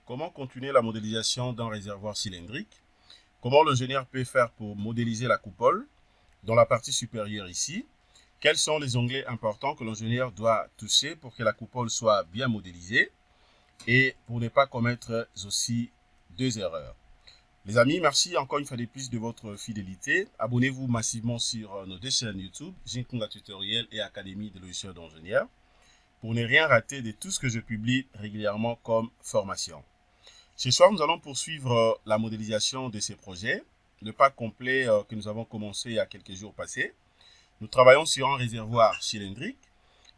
comment continuer la modélisation d'un réservoir cylindrique, comment l'ingénieur peut faire pour modéliser la coupole dans la partie supérieure ici, quels sont les onglets importants que l'ingénieur doit toucher pour que la coupole soit bien modélisée et pour ne pas commettre aussi deux erreurs. Les amis, merci encore une fois de plus de votre fidélité. Abonnez-vous massivement sur nos deux chaînes YouTube, Jinkunga Tutoriel et Académie de logiciels d'ingénieurs, pour ne rien rater de tout ce que je publie régulièrement comme formation. Ce soir, nous allons poursuivre la modélisation de ces projets, le pack complet que nous avons commencé il y a quelques jours passés. Nous travaillons sur un réservoir cylindrique,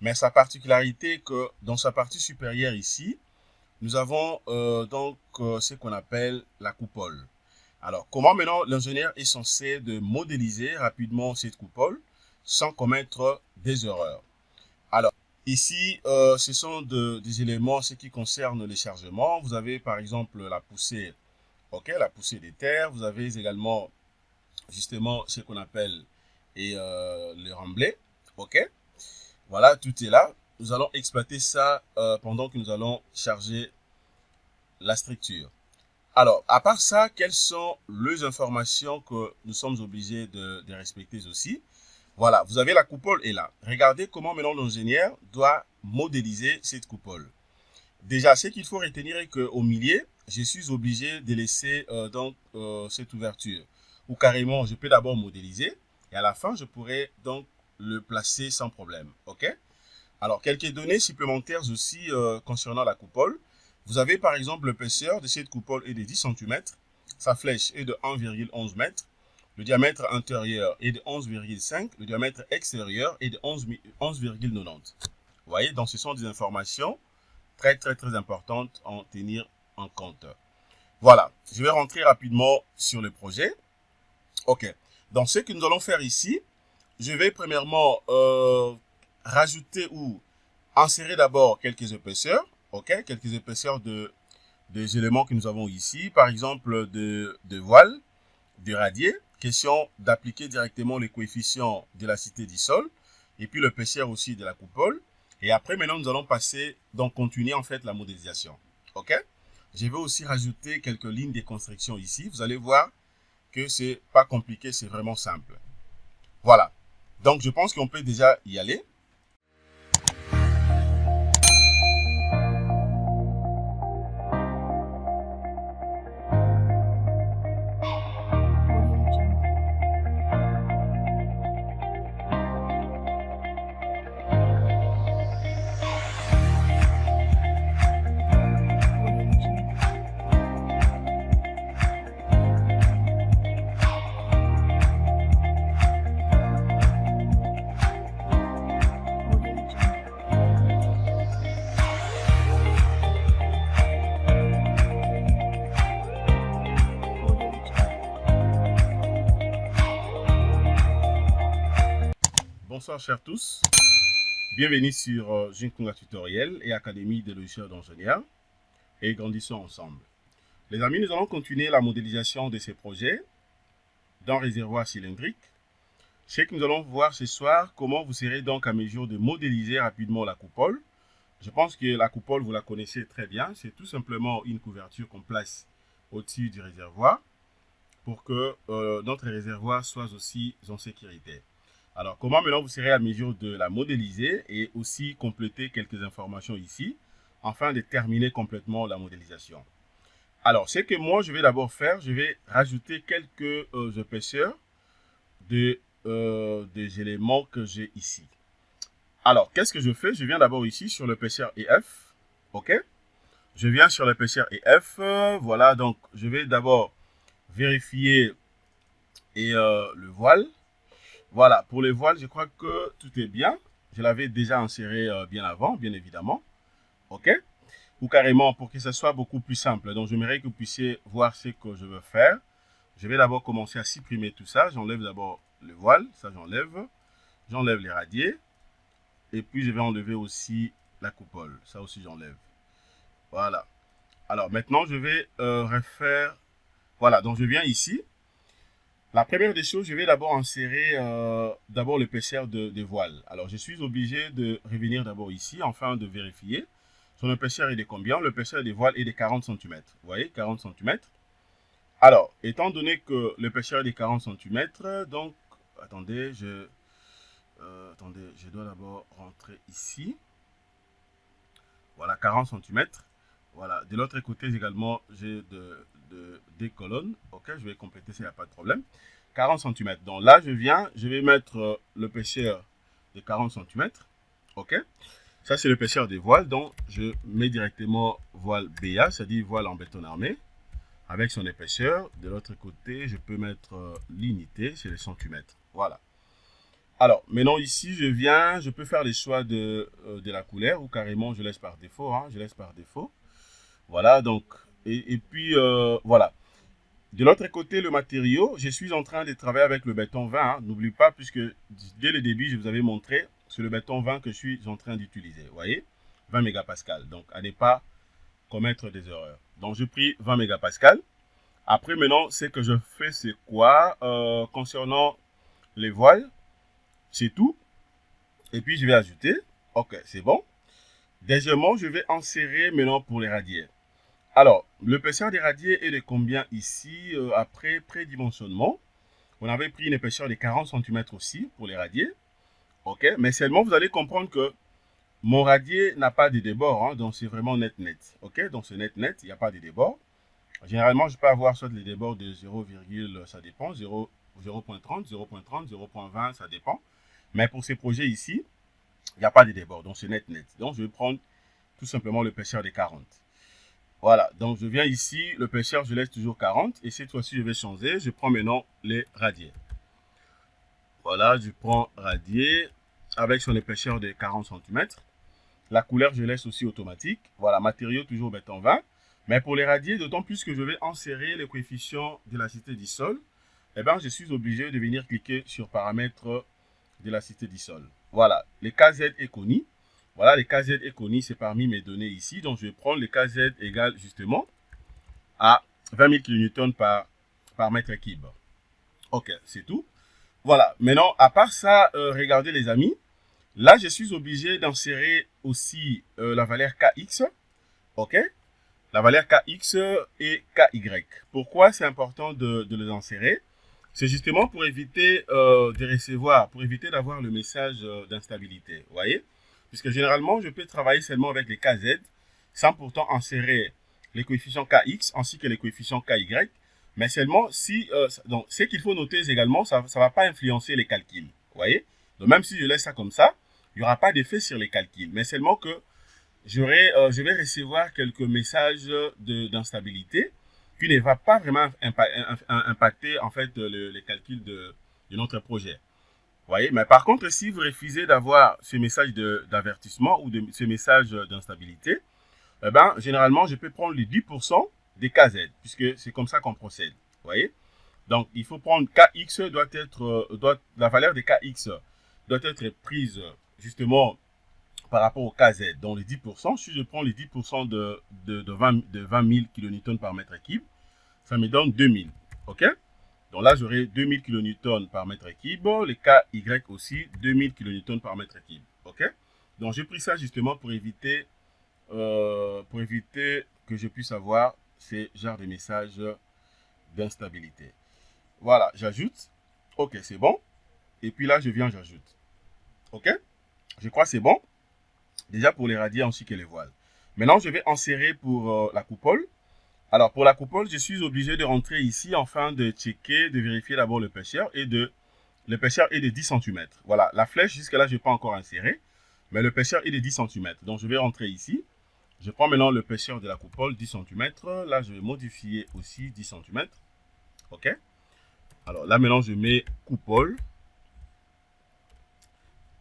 mais sa particularité est que dans sa partie supérieure ici, nous avons ce qu'on appelle la coupole. Alors, comment maintenant l'ingénieur est censé de modéliser rapidement cette coupole sans commettre des erreurs? Alors, ici, ce sont des éléments, ce qui concerne les chargements. Vous avez par exemple la poussée, la poussée des terres. Vous avez également justement ce qu'on appelle le remblai. Voilà, tout est là. Nous allons exploiter ça pendant que nous allons charger la structure. Alors, à part ça, quelles sont les informations que nous sommes obligés de respecter aussi? Voilà, vous avez la coupole est là. Regardez comment maintenant l'ingénieur doit modéliser cette coupole. Déjà, ce qu'il faut retenir est qu'au milieu, je suis obligé de laisser cette ouverture. Ou carrément, je peux d'abord modéliser et à la fin, je pourrais donc le placer sans problème. Alors, quelques données supplémentaires aussi concernant la coupole. Vous avez par exemple l'épaisseur de cette coupole est de 10 cm, sa flèche est de 1,11 m, le diamètre intérieur est de 11,5, le diamètre extérieur est de 11,90. Vous voyez, donc ce sont des informations très importantes à en tenir en compte. Voilà, je vais rentrer rapidement sur le projet. Donc ce que nous allons faire ici, je vais premièrement rajouter ou insérer d'abord quelques épaisseurs. Quelques épaisseurs des éléments que nous avons ici, par exemple de voile, de radier, question d'appliquer directement les coefficients d'élastité du sol, et puis l'épaisseur aussi de la coupole. Et après, maintenant, nous allons passer, donc continuer en fait la modélisation. Je vais aussi rajouter quelques lignes de construction ici. Vous allez voir que c'est pas compliqué, c'est vraiment simple. Voilà. Donc, je pense qu'on peut déjà y aller. Bonsoir chers tous, bienvenue sur Jinkunga Tutoriel et Académie des logiciels d'ingénieurs et grandissons ensemble. Les amis, nous allons continuer la modélisation de ces projets d'un réservoir cylindrique. Ce que nous allons voir ce soir, comment vous serez donc à mesure de modéliser rapidement la coupole. Je pense que la coupole, vous la connaissez très bien, c'est tout simplement une couverture qu'on place au-dessus du réservoir pour que notre réservoir soit aussi en sécurité. Alors, comment maintenant vous serez à mesure de la modéliser et aussi compléter quelques informations ici, afin de terminer complètement la modélisation. Alors, ce que moi, je vais d'abord faire, je vais rajouter quelques épaisseurs des éléments que j'ai ici. Alors, qu'est-ce que je fais? Je viens d'abord ici sur l'épaisseur EF. Je viens sur l'épaisseur EF. Voilà, donc, je vais d'abord vérifier le voile. Voilà, pour les voiles, je crois que tout est bien. Je l'avais déjà inséré bien avant, bien évidemment. Ou carrément, pour que ce soit beaucoup plus simple. Donc, j'aimerais que vous puissiez voir ce que je veux faire. Je vais d'abord commencer à supprimer tout ça. J'enlève d'abord le voile. Ça, j'enlève. J'enlève les radiers. Et puis, je vais enlever aussi la coupole. Ça aussi, j'enlève. Voilà. Alors, maintenant, je vais refaire... Voilà, donc je viens ici. La première des choses, je vais d'abord insérer l'épaisseur de voile. Alors, je suis obligé de revenir d'abord ici, afin de vérifier. Son épaisseur est de combien? L'épaisseur des voiles est de 40 cm. Vous voyez, 40 cm. Alors, étant donné que l'épaisseur est de 40 cm, donc, attendez, je dois d'abord rentrer ici. Voilà, 40 cm. Voilà, de l'autre côté également, j'ai des colonnes. Ok, je vais compléter, ça, il n'y a pas de problème. 40 cm. Donc là, je vais mettre l'épaisseur de 40 cm. Ok, ça c'est l'épaisseur des voiles. Donc, je mets directement voile BA, c'est-à-dire voile en béton armé, avec son épaisseur. De l'autre côté, je peux mettre l'unité, c'est les centimètres. Voilà. Alors, maintenant ici, je peux faire les choix de la couleur ou carrément je laisse par défaut. Hein, je laisse par défaut. Voilà, donc, et puis, voilà. De l'autre côté, le matériau, je suis en train de travailler avec le béton 20. Hein, n'oublie pas, puisque dès le début, je vous avais montré, c'est le béton 20 que je suis en train d'utiliser. Vous voyez, 20 mégapascal. Donc, à ne pas commettre des erreurs. Donc, je pris 20 mégapascal. Après, maintenant, ce que je fais, c'est quoi? Concernant les voiles, c'est tout. Et puis, je vais ajouter. Ok, c'est bon. Deuxièmement, je vais enserrer maintenant pour les radiers. Alors, l'épaisseur des radiers est de combien ici? Après prédimensionnement, on avait pris une épaisseur de 40 cm aussi pour les radiers. Ok, mais seulement vous allez comprendre que mon radier n'a pas de débord. Hein, donc, c'est vraiment net. Ok, donc c'est net, il n'y a pas de débord. Généralement, je peux avoir soit les débords de 0, ça dépend, 0.30, 0.30, 0.20, ça dépend. Mais pour ces projets ici, il n'y a pas de débord, donc c'est net. Donc, je vais prendre tout simplement l'épaisseur de 40. Voilà, donc je viens ici, l'épaisseur, je laisse toujours 40. Et cette fois-ci, je vais changer. Je prends maintenant les radiers. Voilà, je prends radier avec son épaisseur de 40 cm. La couleur, je laisse aussi automatique. Voilà, matériau, toujours béton 20. Mais pour les radiers, d'autant plus que je vais enserrer les coefficients d'élasticité du sol, eh bien, je suis obligé de venir cliquer sur paramètres d'élasticité du sol. Voilà, les KZ est connu. Voilà, les KZ est connu, c'est parmi mes données ici. Donc, je vais prendre les KZ égale justement à 20 000 kN par mètre cube. Ok, c'est tout. Voilà, maintenant, à part ça, regardez les amis. Là, je suis obligé d'insérer aussi la valeur KX. Ok, la valeur KX et KY. Pourquoi c'est important de les insérer? C'est justement pour éviter de recevoir, pour éviter d'avoir le message d'instabilité. Vous voyez? Puisque généralement, je peux travailler seulement avec les KZ sans pourtant insérer les coefficients KX ainsi que les coefficients KY. Mais seulement si, donc ce qu'il faut noter également, ça ne va pas influencer les calculs. Vous voyez? Donc même si je laisse ça comme ça, il n'y aura pas d'effet sur les calculs. Mais seulement que je vais recevoir quelques messages d'instabilité qui ne va pas vraiment impacter en fait les calculs de notre projet. Vous voyez, mais par contre, si vous refusez d'avoir ce message d'avertissement ou ce message d'instabilité, eh ben, généralement, je peux prendre les 10% des KZ, puisque c'est comme ça qu'on procède. Vous voyez? Donc, il faut prendre KX, la valeur de KX doit être prise justement par rapport au KZ. Donc, les 10%, si je prends les 10% de 20 000 kN par mètre cube, ça me donne 2000. OK? Donc là, j'aurai 2000 kN par mètre cube. Les KY aussi, 2000 kN par mètre cube. OK? Donc, j'ai pris ça justement pour éviter que je puisse avoir ces genres de messages d'instabilité. Voilà, j'ajoute. OK, c'est bon. Et puis là, j'ajoute. OK? Je crois que c'est bon. Déjà pour les radiers ainsi que les voiles. Maintenant, je vais insérer pour la coupole. Alors, pour la coupole, je suis obligé de rentrer ici afin de checker, de vérifier d'abord l'épaisseur l'épaisseur est de 10 cm. Voilà, la flèche, jusque-là, je n'ai pas encore inséré, mais l'épaisseur est de 10 cm. Donc, je vais rentrer ici. Je prends maintenant l'épaisseur de la coupole, 10 cm. Là, je vais modifier aussi 10 cm. OK? Alors, là, maintenant, je mets coupole.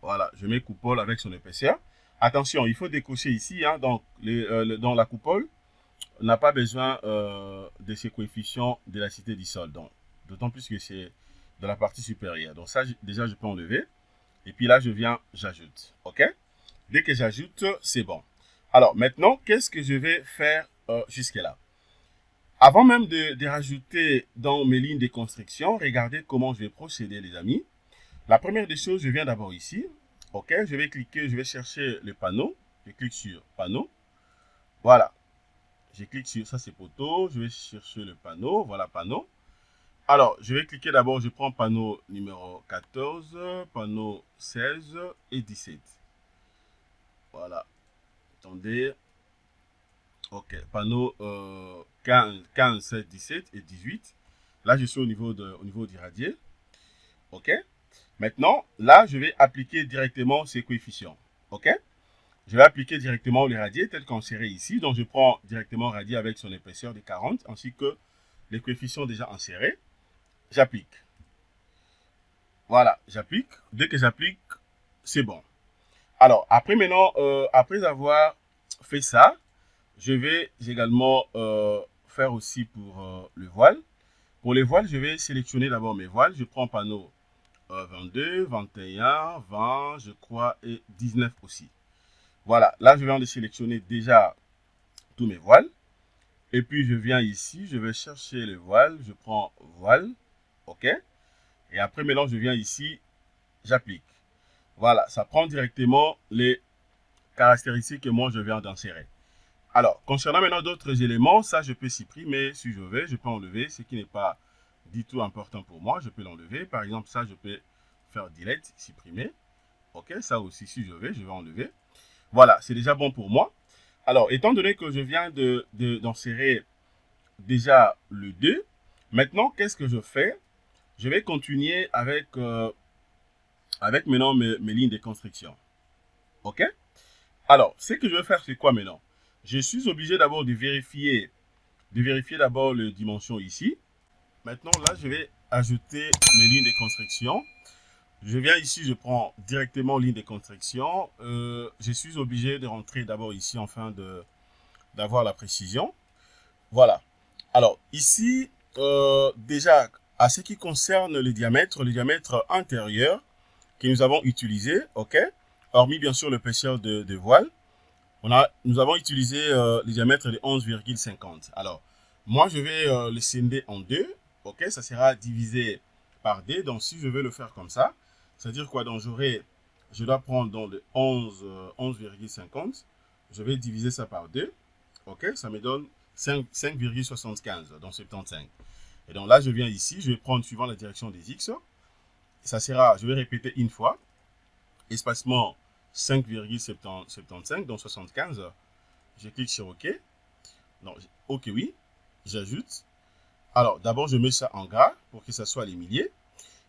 Voilà, je mets coupole avec son épaisseur. Attention, il faut décocher ici, hein, donc, dans la coupole, on n'a pas besoin de ces coefficients d'élasticité du sol. D'autant plus que c'est de la partie supérieure. Donc ça, déjà, je peux enlever. Et puis là, j'ajoute. OK? Dès que j'ajoute, c'est bon. Alors, maintenant, qu'est-ce que je vais faire jusque-là? Avant même de rajouter dans mes lignes de construction, regardez comment je vais procéder, les amis. La première des choses, je viens d'abord ici. OK? Je vais cliquer, je vais chercher le panneau. Je clique sur panneau. Voilà. Je clique sur ça, c'est poteau. Je vais chercher le panneau. Voilà, panneau. Alors, je vais cliquer d'abord, je prends panneau numéro 14, panneau 16 et 17. Voilà. Attendez. Ok, panneau 15, 16, 17 et 18. Là, je suis au niveau du radier. Ok. Maintenant, là, je vais appliquer directement ces coefficients. Ok. Je vais appliquer directement les radiers tels qu'ensérés ici. Donc, je prends directement radier avec son épaisseur de 40 ainsi que les coefficients déjà insérés. J'applique. Voilà, j'applique. Dès que j'applique, c'est bon. Alors, après maintenant, après avoir fait ça, je vais également faire aussi pour le voile. Pour les voiles, je vais sélectionner d'abord mes voiles. Je prends panneau 22, 21, 20, je crois, et 19 aussi. Voilà, là, je viens de sélectionner déjà tous mes voiles. Et puis, je viens ici, je vais chercher le voile. Je prends voile, OK. Et après, maintenant, je viens ici, j'applique. Voilà, ça prend directement les caractéristiques que moi, je viens d'insérer. Alors, concernant maintenant d'autres éléments, ça, je peux supprimer. Si je peux enlever, ce qui n'est pas du tout important pour moi. Je peux l'enlever. Par exemple, ça, je peux faire delete, supprimer. OK, ça aussi, si je vais enlever. Voilà, c'est déjà bon pour moi. Alors, étant donné que je viens d'insérer déjà le 2, maintenant, qu'est-ce que je fais? Je vais continuer avec maintenant mes lignes de construction. OK? Alors, ce que je vais faire, c'est quoi maintenant? Je suis obligé d'abord de vérifier d'abord les dimensions ici. Maintenant, là, je vais ajouter mes lignes de construction. Je viens ici, je prends directement ligne de construction. Je suis obligé de rentrer d'abord ici afin d'avoir la précision. Voilà. Alors, ici, déjà, à ce qui concerne le diamètre intérieur que nous avons utilisé, OK, hormis bien sûr l'épaisseur de voile, nous avons utilisé le diamètre de 11,50. Alors, moi, je vais le scinder en deux. OK, ça sera divisé par D. Donc, si je veux le faire comme ça, c'est-à-dire quoi? Donc, je dois prendre donc le 11,50. Je vais diviser ça par 2. OK, ça me donne 5,75, donc 75. Et donc là, je viens ici, je vais prendre suivant la direction des X. Ça sera, je vais répéter une fois, espacement 5,75, donc 75. Je clique sur OK. Non, OK, oui. J'ajoute. Alors, d'abord, je mets ça en gras pour que ça soit les milliers.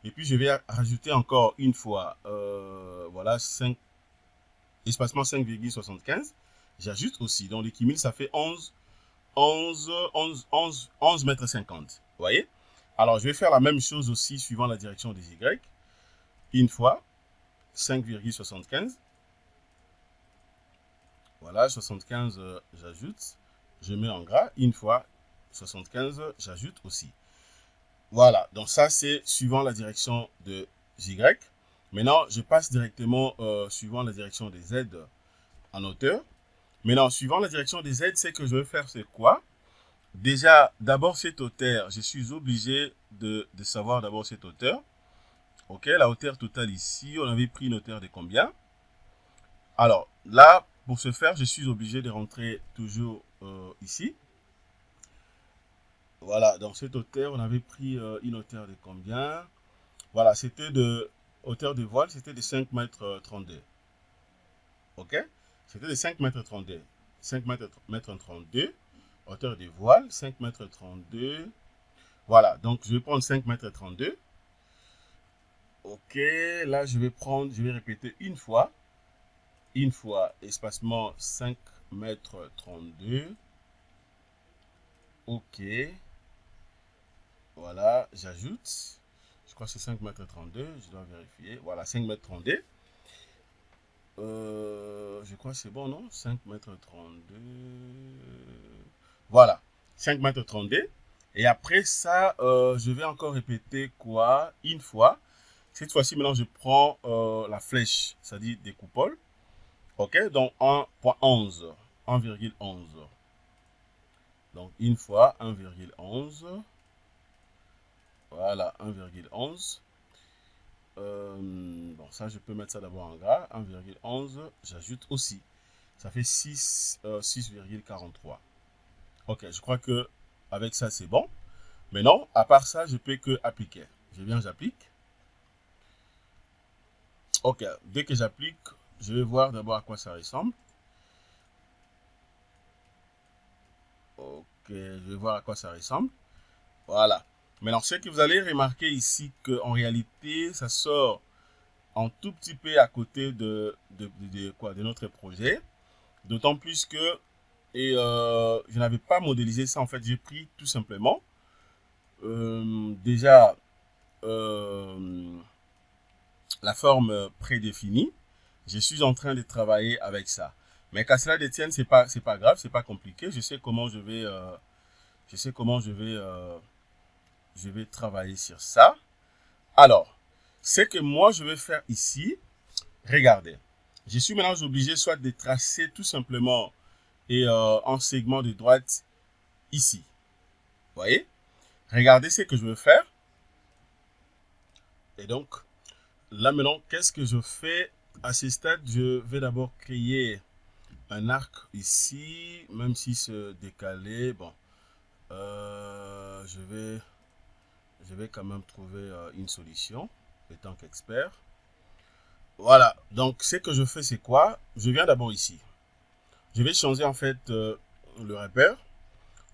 Et puis, je vais rajouter encore une fois, voilà, 5, espacement 5,75. J'ajoute aussi. Donc, l'équilibre, ça fait 11 mètres 50. Vous voyez? Alors, je vais faire la même chose aussi suivant la direction des Y. Une fois, 5,75. Voilà, 75, j'ajoute. Je mets en gras. Une fois, 75, j'ajoute aussi. Voilà, donc ça, c'est suivant la direction de Y. Maintenant, je passe directement suivant la direction des Z en hauteur. Maintenant, suivant la direction des Z, ce que je vais faire, c'est quoi? Déjà, d'abord, cette hauteur, je suis obligé de savoir d'abord cette hauteur. OK, la hauteur totale ici, on avait pris une hauteur de combien? Alors, là, pour ce faire, je suis obligé de rentrer toujours ici. Voilà, donc cette hauteur, on avait pris une hauteur de combien? Voilà, c'était de hauteur de voile, c'était de 5 mètres 32. OK? C'était de 5 mètres 32. 5 mètres 32. Hauteur de voile, 5 mètres 32. Voilà, donc je vais prendre 5 mètres 32. OK, là je vais répéter une fois. Une fois, espacement 5 mètres 32. OK. Voilà, j'ajoute. Je crois que c'est 5 mètres 32. Je dois vérifier. Voilà, 5 mètres 32. Je crois que c'est bon, non? 5 mètres 32. Voilà, 5 mètres 32. Et après ça, je vais encore répéter quoi? Une fois. Cette fois-ci, maintenant, je prends la flèche, c'est-à-dire des coupoles. OK, donc 1.11. 1,11. Donc, une fois, 1,11. Voilà, 1,11. Bon, ça, je peux mettre ça d'abord en gras. 1,11. J'ajoute aussi. Ça fait 6,43. Ok, je crois que avec ça, c'est bon. Maintenant, à part ça, je peux que appliquer. Je viens, j'applique. Ok, dès que j'applique, je vais voir d'abord à quoi ça ressemble. Ok, je vais voir à quoi ça ressemble. Voilà. Maintenant, ce que vous allez remarquer ici, qu'en réalité, ça sort un tout petit peu à côté de notre projet. D'autant plus que je n'avais pas modélisé ça. En fait, j'ai pris tout simplement déjà la forme prédéfinie. Je suis en train de travailler avec ça. Mais qu'à cela détienne, c'est pas grave, c'est pas compliqué. Je sais comment je vais travailler sur ça. Alors, ce que moi je vais faire ici, regardez. Je suis maintenant obligé soit de tracer tout simplement un segment de droite ici. Vous voyez? Regardez ce que je veux faire. Et donc, là maintenant, qu'est-ce que je fais? À ce stade, je vais d'abord créer un arc ici, même si c'est décalé. Bon, je vais quand même trouver une solution, étant qu'expert. Voilà, donc ce que je fais, c'est quoi? Je viens d'abord ici. Je vais changer en fait le repère.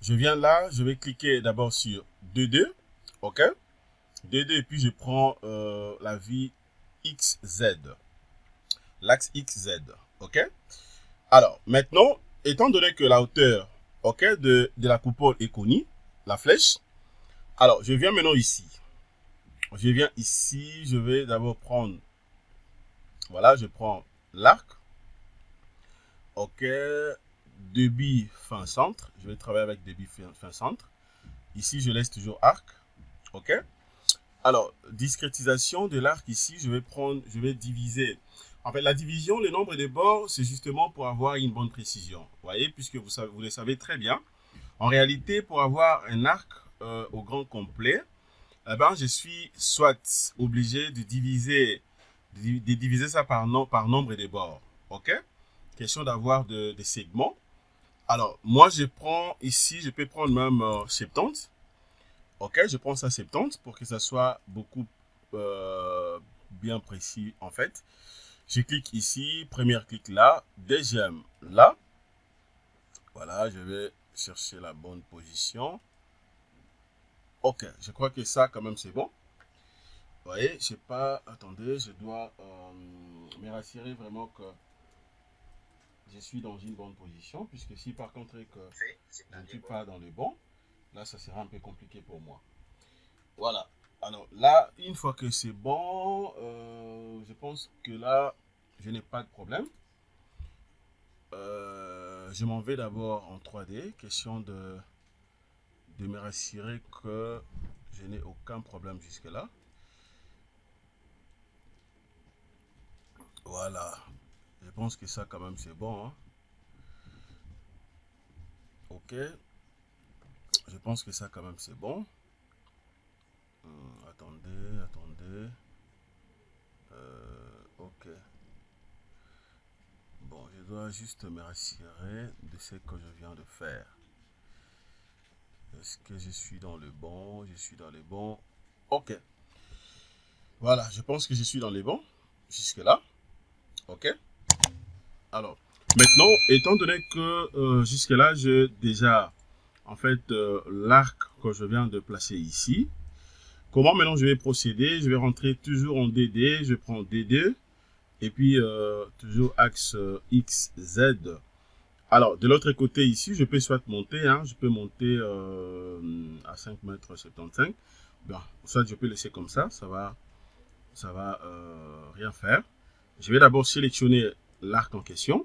Je viens là, je vais cliquer d'abord sur 2,2. OK? 2,2 et puis je prends la vie XZ. L'axe XZ. OK? Alors, maintenant, étant donné que la hauteur de la coupole est connue, la flèche, alors je viens maintenant ici. Je viens ici, je vais d'abord prendre, voilà, je prends l'arc. OK, débit fin centre. Je vais travailler avec débit fin centre. Ici, je laisse toujours arc. OK. Alors, discrétisation de l'arc ici, je vais diviser. En fait, la division, le nombre de bords, c'est justement pour avoir une bonne précision. Vous voyez, puisque vous le savez très bien. En réalité, pour avoir un arc au grand complet, eh ben, je suis soit obligé de diviser ça par nombre de bords. OK? Question d'avoir des segments. Alors, moi, je prends ici, je peux prendre même 70. OK, je prends ça 70 pour que ça soit beaucoup bien précis en fait. Je clique ici, première clic là, deuxième là. Voilà, je vais chercher la bonne position. OK, je crois que ça quand même c'est bon. Vous voyez, je sais pas, attendez, je dois me rassurer vraiment que je suis dans une bonne position, puisque si par contre que je ne suis pas dans le bon, là ça sera un peu compliqué pour moi. Voilà. Alors là, une fois que c'est bon, je pense que là, je n'ai pas de problème. Je m'en vais d'abord en 3D, question de me rassurer que je n'ai aucun problème jusque-là. Voilà. Je pense que ça quand même c'est bon. Hein. Ok. Je pense que ça quand même c'est bon. Attendez. Ok. Bon, je dois juste me rassurer de ce que je viens de faire. Est-ce que je suis dans le bon? Je suis dans le bon. Ok. Voilà, je pense que je suis dans les bons. Jusque-là. Ok. Alors, maintenant, étant donné que jusque-là, j'ai déjà, en fait, l'arc que je viens de placer ici. Comment maintenant je vais procéder? Je vais rentrer toujours en DD. Je prends D2. Et puis, toujours axe XZ. Alors, de l'autre côté ici, je peux soit monter. Hein, je peux monter à 5,75 m. Bon, soit je peux laisser comme ça. Ça va rien faire. Je vais d'abord sélectionner l'arc en question.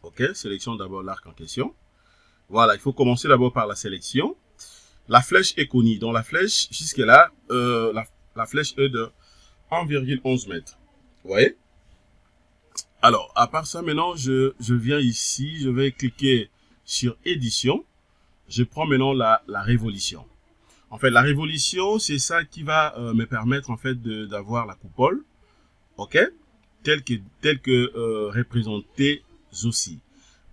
OK, sélectionne d'abord l'arc en question. Voilà, il faut commencer d'abord par la sélection. La flèche est connue. Donc la flèche, jusque-là, la flèche est de 1,11 m. Vous voyez? Alors, à part ça, maintenant, je viens ici. Je vais cliquer sur édition. Je prends maintenant la révolution. En fait, la révolution, c'est ça qui va me permettre en fait d'avoir la coupole, ok, telle que représentée aussi.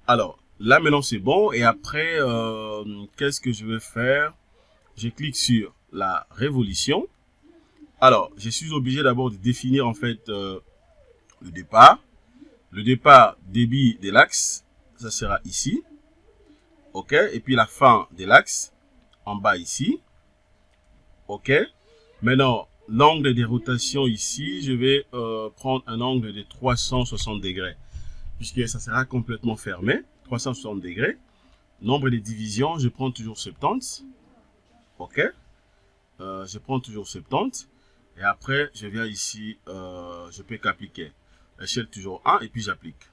Alors, là maintenant c'est bon. Et après, qu'est-ce que je vais faire? Je clique sur la révolution. Alors, je suis obligé d'abord de définir en fait le départ. Le départ débit de l'axe, ça sera ici. OK. Et puis la fin de l'axe, en bas ici. OK. Maintenant, l'angle de rotation ici, je vais prendre un angle de 360 degrés. Puisque ça sera complètement fermé. 360 degrés. Nombre de divisions, je prends toujours 70. OK. Je prends toujours 70. Et après, je viens ici, je peux qu'appliquer. Échelle toujours 1 et puis j'applique.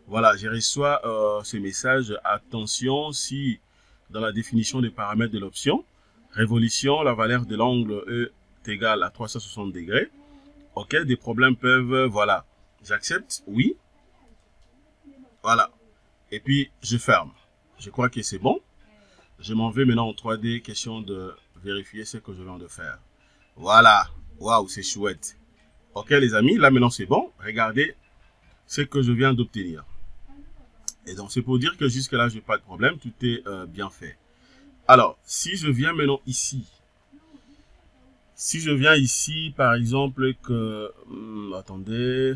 Voilà, je reçois ce message. Attention, si dans la définition des paramètres de l'option, révolution, la valeur de l'angle est égale à 360 degrés. OK, des problèmes peuvent, voilà. J'accepte, oui. Voilà. Et puis, je ferme. Je crois que c'est bon. Je m'en vais maintenant en 3D, question de vérifier ce que je viens de faire. Voilà. Waouh, c'est chouette. OK, les amis, là maintenant c'est bon. Regardez ce que je viens d'obtenir. Et donc, c'est pour dire que jusque-là, je n'ai pas de problème. Tout est bien fait. Alors, si je viens maintenant ici. Si je viens ici, par exemple, que... attendez.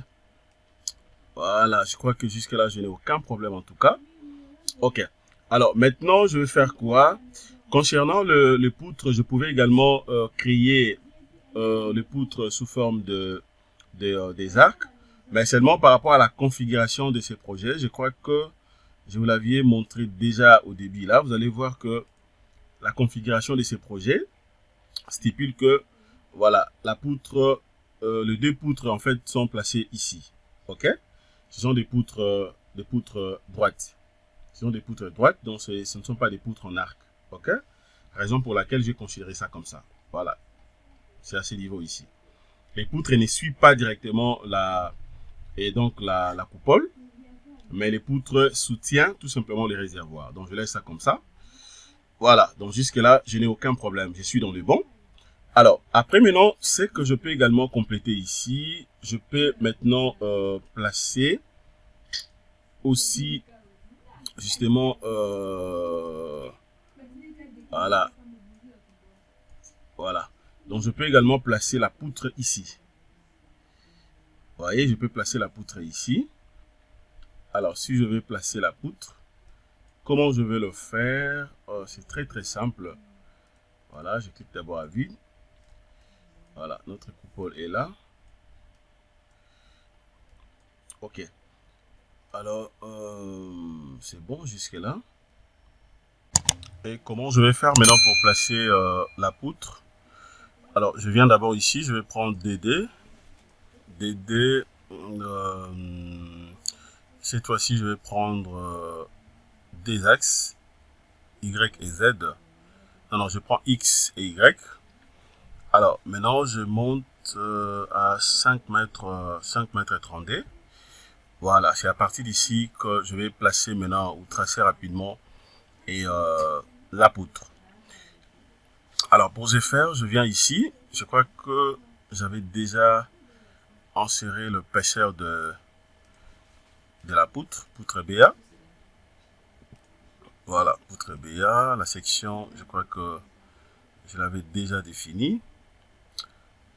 Voilà, je crois que jusque-là, je n'ai aucun problème en tout cas. OK. Alors, maintenant, je vais faire quoi? Concernant le poutre, je pouvais également créer le poutre sous forme des arcs. Mais seulement par rapport à la configuration de ces projets, je crois que je vous l'aviez montré déjà au début. Là, vous allez voir que la configuration de ces projets stipule que, voilà, la poutre, les deux poutres en fait sont placées ici. OK? Ce sont des poutres droites. Ce sont des poutres droites, donc ce ne sont pas des poutres en arc. OK? Raison pour laquelle j'ai considéré ça comme ça. Voilà. C'est à ce niveau ici. Les poutres ne suivent pas directement la coupole, mais les poutres soutiennent tout simplement les réservoirs. Donc je laisse ça comme ça. Voilà, donc jusque là, je n'ai aucun problème. Je suis dans le bon. Alors, après maintenant, ce que je peux également compléter ici, je peux maintenant placer aussi justement voilà. Voilà. Donc je peux également placer la poutre ici. Vous voyez, je peux placer la poutre ici. Alors, si je veux placer la poutre, comment je vais le faire? C'est très très simple. Voilà, je clique d'abord à vide. Voilà, notre coupole est là. OK. Alors, c'est bon jusque là. Et comment je vais faire maintenant pour placer la poutre? Alors, je viens d'abord ici, je vais prendre DD. DD. Cette fois-ci, je vais prendre des axes Y et Z. Non, je prends X et Y. Alors, maintenant, je monte à 5 mètres, 5 mètres 30D. Voilà, c'est à partir d'ici que je vais placer maintenant ou tracer rapidement et la poutre. Alors, pour ce faire, je viens ici. Je crois que j'avais déjà inséré le pêcheur de la poutre BA. Voilà, poutre BA. La section, je crois que je l'avais déjà définie.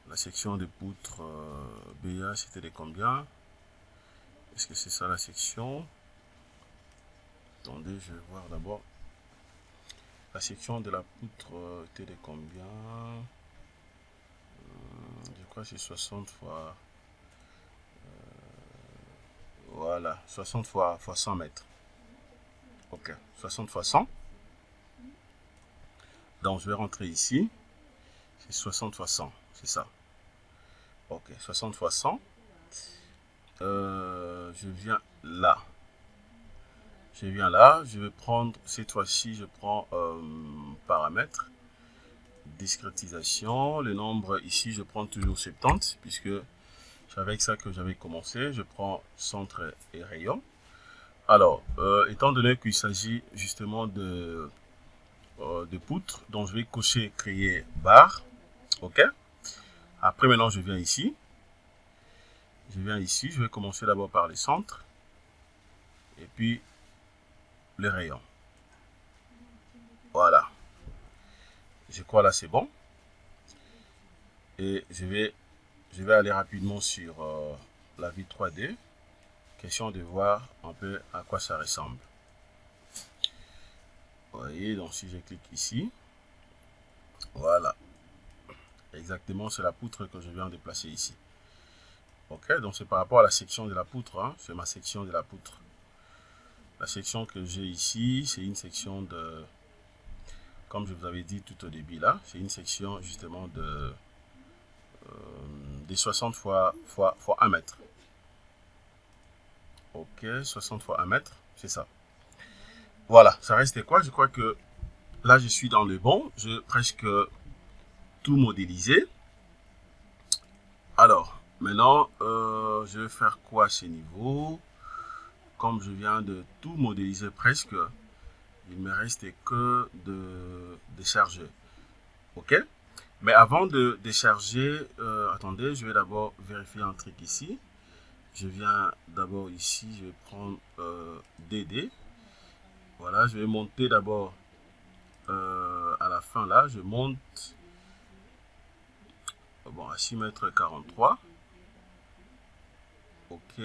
La section de poutre BA, c'était de combien? Est-ce que c'est ça la section? Attendez, je vais voir d'abord. La section de la poutre était de combien? Je crois que c'est 60 fois... voilà, 60 fois 100 mètres. Ok, 60 fois 100. Donc, je vais rentrer ici. C'est 60 fois 100, c'est ça. Ok, 60 fois 100. Je viens là. Je viens là. Je vais prendre, cette fois-ci, je prends paramètres. Discrétisation. Le nombre ici, je prends toujours 70, puisque c'est avec ça que j'avais commencé. Je prends centre et rayon. Alors, étant donné qu'il s'agit justement de poutres, donc je vais cocher créer barre. OK. Après, maintenant, je viens ici. Je vais commencer d'abord par les centres. et puis le rayon. Voilà. Je crois là c'est bon. Et je vais aller rapidement sur la vue 3D. Question de voir un peu à quoi ça ressemble. Vous voyez, donc si je clique ici, voilà. Exactement, c'est la poutre que je viens de placer ici. Ok, donc c'est par rapport à la section de la poutre. Hein, c'est ma section de la poutre. La section que j'ai ici, c'est une section de, comme je vous avais dit tout au début là, c'est une section justement de des 60 fois 1 mètre. Ok, 60 fois 1 mètre, c'est ça. Voilà, ça reste quoi? Je crois que là, je suis dans le bon. J'ai presque tout modélisé. Alors, maintenant, je vais faire quoi à ce niveau? Comme je viens de tout modéliser presque, il me reste que de décharger. Ok? Mais avant de décharger, attendez, je vais d'abord vérifier un truc ici. Je viens d'abord ici, je vais prendre DD. Voilà, je vais monter d'abord à la fin là, je monte bon, à 6 mètres 43. Ok.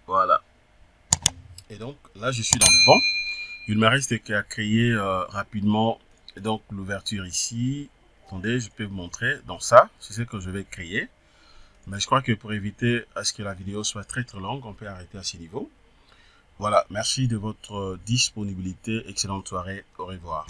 Voilà. Et donc là, je suis dans le bon. Il me reste qu'à créer rapidement donc l'ouverture ici. Attendez, je peux vous montrer. Donc ça, c'est ce que je vais créer. Mais je crois que pour éviter à ce que la vidéo soit très longue, on peut arrêter à ce niveau. Voilà, merci de votre disponibilité. Excellente soirée. Au revoir.